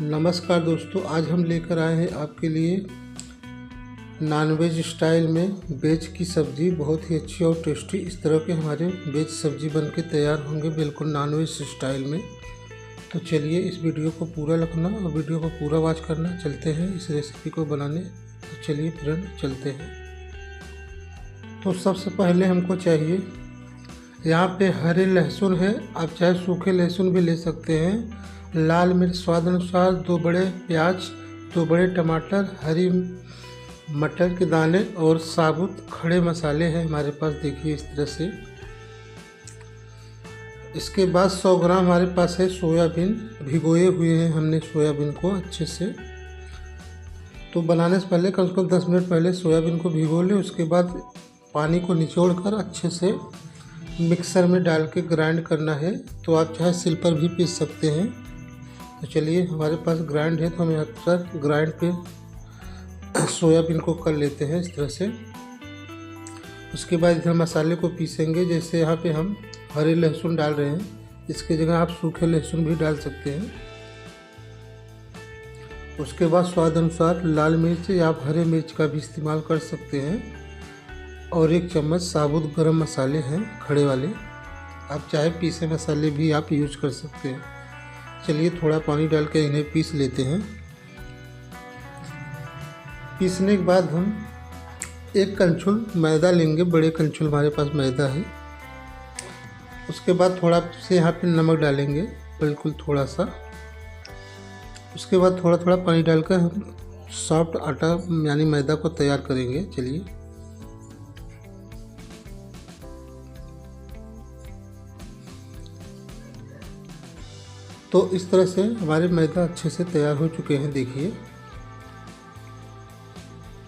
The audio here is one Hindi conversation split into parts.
नमस्कार दोस्तों, आज हम लेकर आए हैं आपके लिए नॉनवेज स्टाइल में वेज की सब्ज़ी। बहुत ही अच्छी और टेस्टी इस तरह के हमारे वेज सब्ज़ी बनके तैयार होंगे बिल्कुल नॉनवेज स्टाइल में। तो चलिए इस वीडियो को पूरा रखना और वीडियो को पूरा वॉच करना। चलते हैं इस रेसिपी को बनाने। तो चलिए फ्रेंड चलते हैं। तो सबसे पहले हमको चाहिए, यहाँ पे हरे लहसुन है, आप चाहे सूखे लहसुन भी ले सकते हैं। लाल मिर्च स्वाद अनुसार, 2 बड़े प्याज, 2 बड़े टमाटर, हरी मटर के दाने और साबुत खड़े मसाले हैं हमारे पास, देखिए इस तरह से। इसके बाद 100 ग्राम हमारे पास है सोयाबीन, भिगोए हुए हैं हमने सोयाबीन को अच्छे से। तो बनाने से पहले कम से कम 10 मिनट पहले सोयाबीन को भिगो लें। उसके बाद पानी को निचोड़ कर अच्छे से मिक्सर में डाल के ग्राइंड करना है। तो आप चाहे सिल पर भी पीस सकते हैं। तो चलिए हमारे पास ग्राइंड है, तो हम अक्सर ग्राइंड पे सोयाबीन को कर लेते हैं इस तरह से। उसके बाद इधर मसाले को पीसेंगे। जैसे यहाँ पे हम हरे लहसुन डाल रहे हैं, इसकी जगह आप सूखे लहसुन भी डाल सकते हैं। उसके बाद स्वाद अनुसार लाल मिर्च या आप हरे मिर्च का भी इस्तेमाल कर सकते हैं। और 1 चम्मच साबुत गरम मसाले हैं खड़े वाले, आप चाहे पीसे मसाले भी आप यूज कर सकते हैं। चलिए थोड़ा पानी डाल के इन्हें पीस लेते हैं। पीसने के बाद हम 1 कंचुल मैदा लेंगे, बड़े कंचुल हमारे पास मैदा है। उसके बाद थोड़ा से यहाँ पे नमक डालेंगे, बिल्कुल थोड़ा सा। उसके बाद थोड़ा थोड़ा पानी डालकर हम सॉफ्ट आटा यानी मैदा को तैयार करेंगे। चलिए तो इस तरह से हमारे मैदा अच्छे से तैयार हो चुके हैं, देखिए।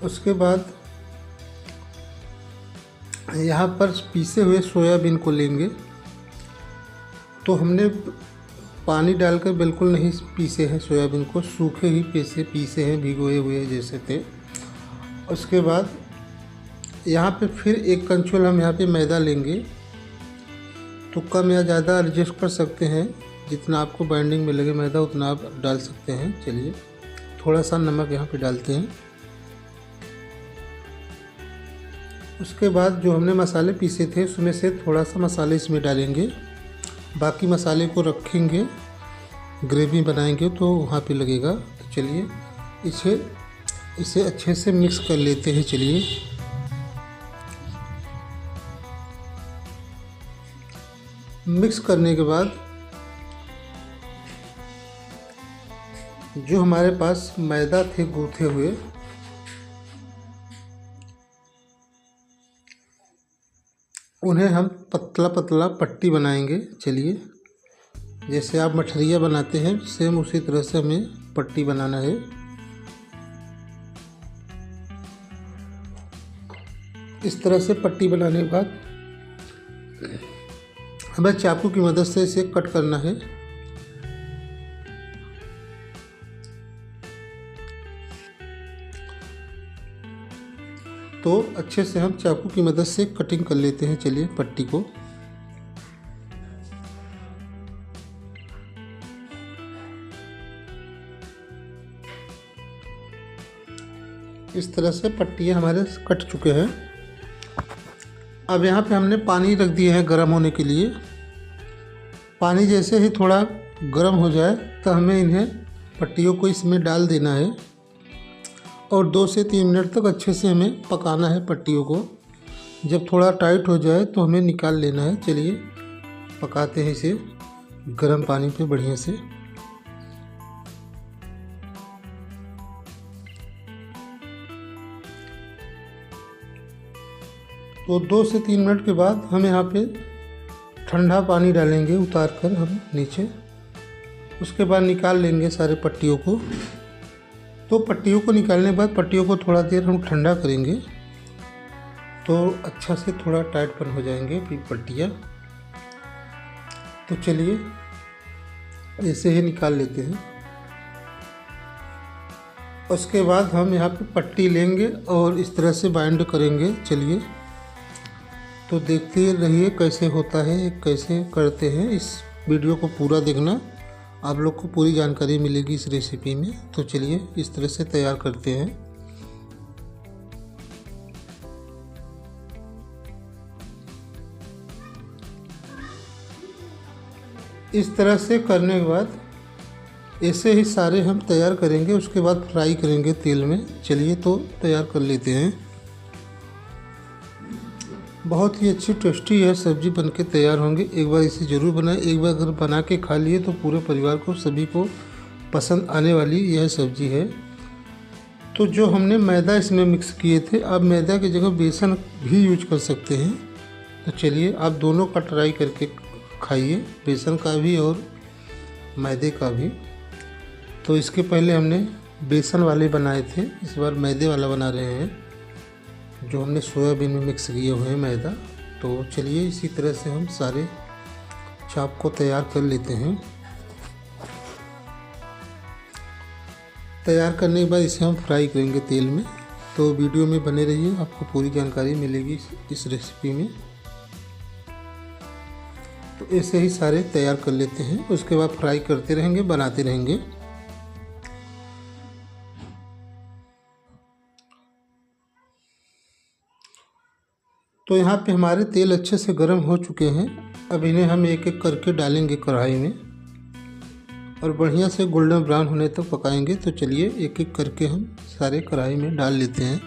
उसके बाद यहाँ पर पीसे हुए सोयाबीन को लेंगे। तो हमने पानी डालकर बिल्कुल नहीं पीसे हैं सोयाबीन को, सूखे ही पीसे हैं, भिगोए हुए जैसे थे। उसके बाद यहाँ पे फिर 1 कंचुल हम यहाँ पे मैदा लेंगे। तो कम या ज़्यादा एडजस्ट कर सकते हैं, जितना आपको बाइंडिंग में लगे मैदा उतना आप डाल सकते हैं। चलिए थोड़ा सा नमक यहाँ पे डालते हैं। उसके बाद जो हमने मसाले पीसे थे उसमें से थोड़ा सा मसाले इसमें डालेंगे। बाकी मसाले को रखेंगे, ग्रेवी बनाएंगे तो वहाँ पे लगेगा। तो चलिए इसे अच्छे से मिक्स कर लेते हैं। चलिए मिक्स करने के बाद जो हमारे पास मैदा थे गूँथे हुए, उन्हें हम पतला पतला पट्टी बनाएंगे। चलिए जैसे आप मठरिया बनाते हैं सेम उसी तरह से हमें पट्टी बनाना है। इस तरह से पट्टी बनाने के बाद हमें चाकू की मदद से इसे कट करना है। तो अच्छे से हम चाकू की मदद से कटिंग कर लेते हैं। चलिए पट्टी को इस तरह से पट्टियाँ हमारे कट चुके हैं। अब यहाँ पे हमने पानी रख दिए हैं गर्म होने के लिए। पानी जैसे ही थोड़ा गर्म हो जाए तो हमें इन्हें पट्टियों को इसमें डाल देना है और 2 से 3 मिनट तक अच्छे से हमें पकाना है पट्टियों को। जब थोड़ा टाइट हो जाए तो हमें निकाल लेना है। चलिए पकाते हैं इसे गर्म पानी पे बढ़िया से। तो 2 से 3 मिनट के बाद हम यहाँ पे ठंडा पानी डालेंगे उतार कर हम नीचे। उसके बाद निकाल लेंगे सारे पट्टियों को। तो पट्टियों को निकालने के बाद पट्टियों को थोड़ा देर हम ठंडा करेंगे तो अच्छा से थोड़ा टाइटपन हो जाएंगे फिर पट्टियाँ। तो चलिए ऐसे ही निकाल लेते हैं। उसके बाद हम यहाँ पे पट्टी लेंगे और इस तरह से बाइंड करेंगे। चलिए तो देखते रहिए कैसे होता है, कैसे करते हैं। इस वीडियो को पूरा देखना आप लोग को पूरी जानकारी मिलेगी इस रेसिपी में। तो चलिए इस तरह से तैयार करते हैं। इस तरह से करने के बाद ऐसे ही सारे हम तैयार करेंगे, उसके बाद फ्राई करेंगे तेल में। चलिए तो तैयार कर लेते हैं। बहुत ही अच्छी टेस्टी यह सब्ज़ी बनके तैयार होंगी। एक बार इसे ज़रूर बनाएं। एक बार अगर बना के खा लिए तो पूरे परिवार को, सभी को पसंद आने वाली यह सब्ज़ी है। तो जो हमने मैदा इसमें मिक्स किए थे, आप मैदा की जगह बेसन भी यूज कर सकते हैं। तो चलिए आप दोनों का ट्राई करके खाइए, बेसन का भी और मैदे का भी। तो इसके पहले हमने बेसन वाले बनाए थे, इस बार मैदे वाला बना रहे हैं, जो हमने सोयाबीन में मिक्स किए हुए हैं मैदा। तो चलिए इसी तरह से हम सारे चाप को तैयार कर लेते हैं। तैयार करने के बाद इसे हम फ्राई करेंगे तेल में। तो वीडियो में बने रहिए, आपको पूरी जानकारी मिलेगी इस रेसिपी में। तो ऐसे ही सारे तैयार कर लेते हैं, उसके बाद फ्राई करते रहेंगे, बनाते रहेंगे। तो यहाँ पे हमारे तेल अच्छे से गर्म हो चुके हैं। अब इन्हें हम एक एक करके डालेंगे कढ़ाई में और बढ़िया से गोल्डन ब्राउन होने तक पकाएंगे। तो चलिए एक एक करके हम सारे कढ़ाई में डाल लेते हैं।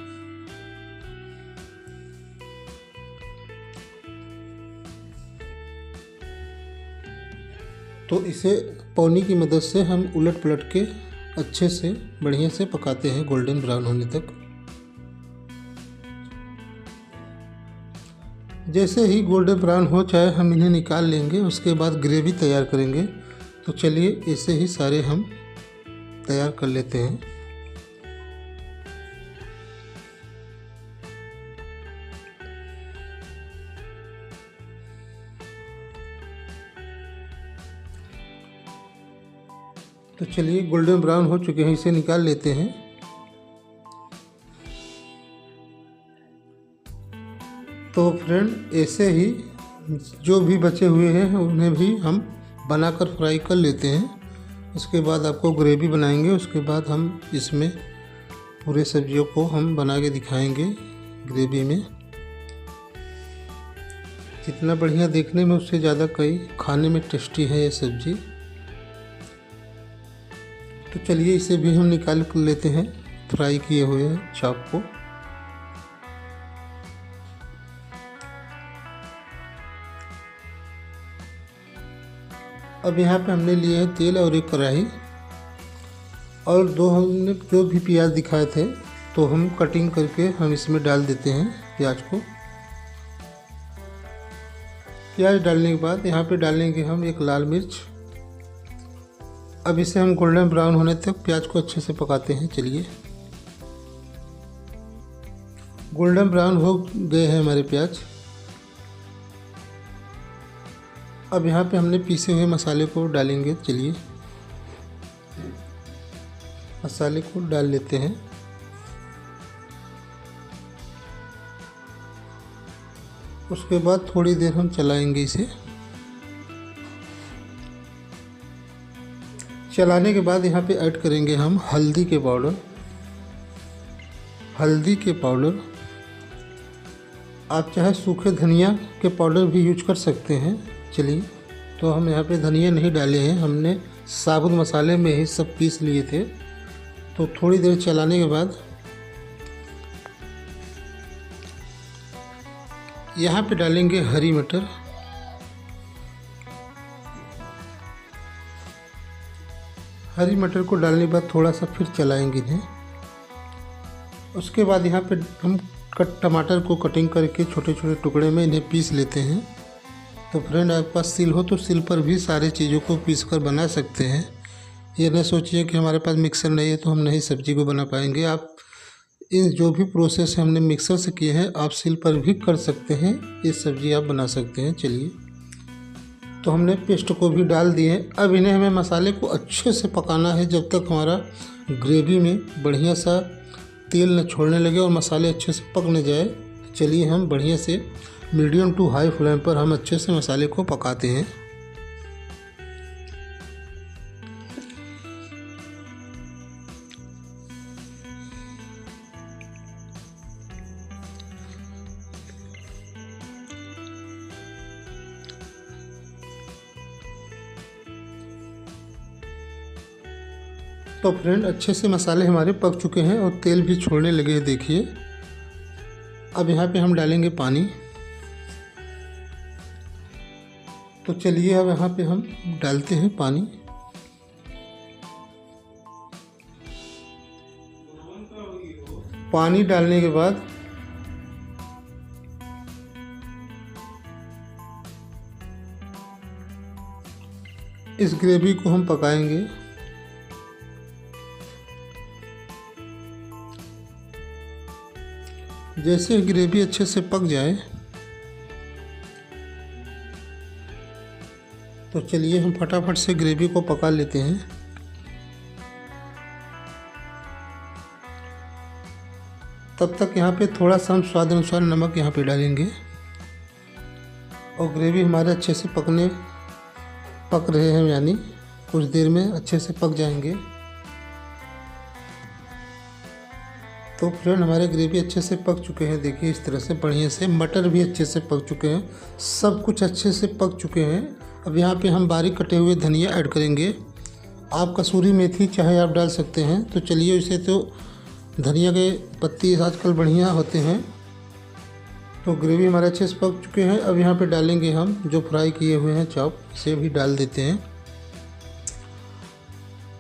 तो इसे पौनी की मदद से हम उलट पलट के अच्छे से बढ़िया से पकाते हैं गोल्डन ब्राउन होने तक। जैसे ही गोल्डन ब्राउन हो जाए हम इन्हें निकाल लेंगे, उसके बाद ग्रेवी तैयार करेंगे। तो चलिए ऐसे ही सारे हम तैयार कर लेते हैं। तो चलिए गोल्डन ब्राउन हो चुके हैं, इसे निकाल लेते हैं। तो फ्रेंड ऐसे ही जो भी बचे हुए हैं उन्हें भी हम बनाकर फ्राई कर लेते हैं। उसके बाद आपको ग्रेवी बनाएंगे, उसके बाद हम इसमें पूरे सब्जियों को हम बना के दिखाएंगे ग्रेवी में। जितना बढ़िया देखने में उससे ज़्यादा कई खाने में टेस्टी है ये सब्ज़ी। तो चलिए इसे भी हम निकाल कर लेते हैं फ्राई किए हुए चाप को। अब यहाँ पे हमने लिए हैं तेल और एक कढ़ाई, और दो हमने जो भी प्याज दिखाए थे तो हम कटिंग करके हम इसमें डाल देते हैं प्याज को। प्याज डालने के बाद यहाँ पे डालेंगे हम एक लाल मिर्च। अब इसे हम गोल्डन ब्राउन होने तक प्याज को अच्छे से पकाते हैं। चलिए गोल्डन ब्राउन हो गए हैं हमारे प्याज। अब यहाँ पे हमने पीसे हुए मसाले को डालेंगे। चलिए मसाले को डाल लेते हैं। उसके बाद थोड़ी देर हम चलाएंगे इसे। चलाने के बाद यहाँ पे ऐड करेंगे हम हल्दी के पाउडर। हल्दी के पाउडर आप चाहे सूखे धनिया के पाउडर भी यूज कर सकते हैं। चलिए तो हम यहाँ पे धनिया नहीं डाले हैं, हमने साबुत मसाले में ही सब पीस लिए थे। तो थोड़ी देर चलाने के बाद यहाँ पे डालेंगे हरी मटर। हरी मटर को डालने के बाद थोड़ा सा फिर चलाएंगे इन्हें। उसके बाद यहाँ पे हम टमाटर को कटिंग करके छोटे छोटे टुकड़े में इन्हें पीस लेते हैं। तो फ्रेंड आपके पास सिल हो तो सिल पर भी सारे चीज़ों को पीस कर बना सकते हैं। ये न सोचिए कि हमारे पास मिक्सर नहीं है तो हम नहीं सब्जी को बना पाएंगे। आप इन जो भी प्रोसेस हमने मिक्सर से किए हैं आप सिल पर भी कर सकते हैं, ये सब्जी आप बना सकते हैं। चलिए तो हमने पेस्ट को भी डाल दिए। अब इन्हें हमें मसाले को अच्छे से पकाना है जब तक हमारा ग्रेवी में बढ़िया सा तेल न छोड़ने लगे और मसाले अच्छे से पक न जाए। चलिए हम बढ़िया से मीडियम टू हाई फ्लेम पर हम अच्छे से मसाले को पकाते हैं। तो फ्रेंड अच्छे से मसाले हमारे पक चुके हैं और तेल भी छोड़ने लगे हैं, देखिए। अब यहाँ पे हम डालेंगे पानी। तो चलिए अब यहाँ पे हम डालते हैं पानी। पानी डालने के बाद इस ग्रेवी को हम पकाएंगे। जैसे ग्रेवी अच्छे से पक जाए तो चलिए हम फटाफट से ग्रेवी को पका लेते हैं। तब तक यहाँ पे थोड़ा सा हम स्वाद अनुसार नमक यहाँ पे डालेंगे। और ग्रेवी हमारे अच्छे से पक रहे हैं, यानी कुछ देर में अच्छे से पक जाएंगे। तो फ्रेंड हमारे ग्रेवी अच्छे से पक चुके हैं, देखिए इस तरह से बढ़िया से। मटर भी अच्छे से पक चुके हैं, सब कुछ अच्छे से पक चुके हैं। अब यहाँ पे हम बारीक कटे हुए धनिया ऐड करेंगे। आप कसूरी मेथी चाहे आप डाल सकते हैं। तो चलिए, इसे तो धनिया के पत्ती आजकल बढ़िया होते हैं। तो ग्रेवी हमारे अच्छे से पक चुके हैं। अब यहाँ पे डालेंगे हम जो फ्राई किए हुए हैं चॉप, इसे भी डाल देते हैं।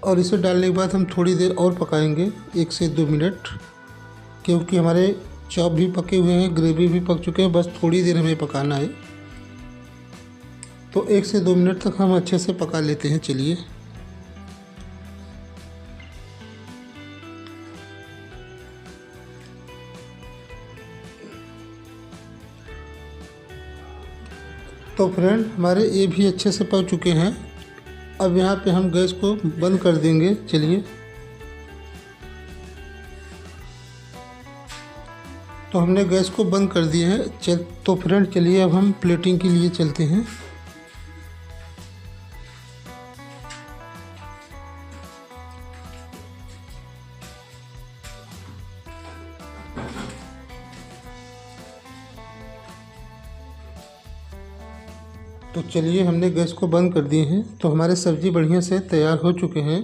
और इसे डालने के बाद हम थोड़ी देर और पकाएंगे, 1 से 2 मिनट, क्योंकि हमारे चॉप भी पके हुए हैं, ग्रेवी भी पक चुके हैं। बस थोड़ी देर हमें पकाना है। तो 1 से 2 मिनट तक हम अच्छे से पका लेते हैं। चलिए, तो फ्रेंड हमारे ये भी अच्छे से पक चुके हैं। अब यहाँ पे हम गैस को बंद कर देंगे। चलिए, तो हमने गैस को बंद कर दिया है। तो फ्रेंड चलिए अब हम प्लेटिंग के लिए चलते हैं। तो चलिए, हमने गैस को बंद कर दिए हैं। तो हमारे सब्ज़ी बढ़िया से तैयार हो चुके हैं।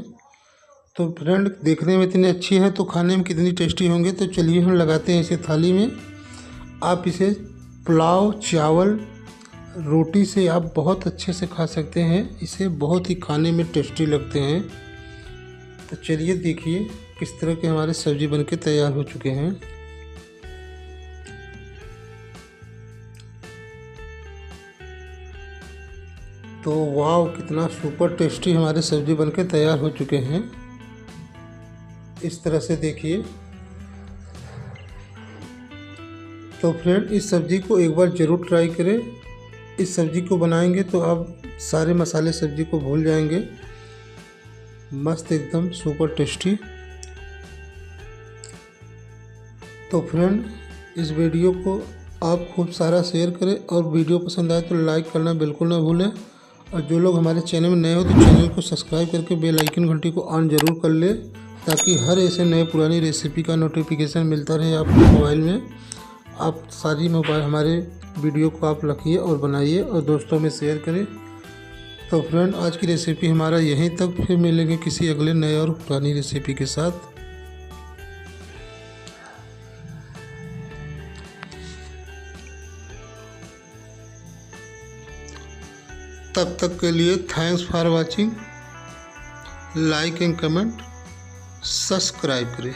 तो फ्रेंड देखने में इतनी अच्छी है तो खाने में कितनी टेस्टी होंगे। तो चलिए हम लगाते हैं इसे थाली में। आप इसे पुलाव, चावल, रोटी से आप बहुत अच्छे से खा सकते हैं। इसे बहुत ही खाने में टेस्टी लगते हैं। तो चलिए देखिए किस तरह के हमारे सब्ज़ी बनके तैयार हो चुके हैं। तो वाव, कितना सुपर टेस्टी हमारे सब्ज़ी बनके तैयार हो चुके हैं। इस तरह से देखिए। तो फ्रेंड इस सब्ज़ी को एक बार ज़रूर ट्राई करें। इस सब्ज़ी को बनाएंगे तो आप सारे मसाले सब्ज़ी को भूल जाएंगे। मस्त, एकदम सुपर टेस्टी। तो फ्रेंड इस वीडियो को आप खूब सारा शेयर करें और वीडियो पसंद आए तो लाइक करना बिल्कुल ना भूलें। और जो लोग हमारे चैनल में नए हो तो चैनल को सब्सक्राइब करके बेल आइकन घंटी को ऑन ज़रूर कर ले, ताकि हर ऐसे नए पुरानी रेसिपी का नोटिफिकेशन मिलता रहे आपको मोबाइल में। आप सारी मोबाइल हमारे वीडियो को आप रखिए और बनाइए और दोस्तों में शेयर करें। तो फ्रेंड आज की रेसिपी हमारा यहीं तक, फिर मिलेंगे किसी अगले नए और पुरानी रेसिपी के साथ। तब तक के लिए thanks for watching. Like and comment, subscribe करें।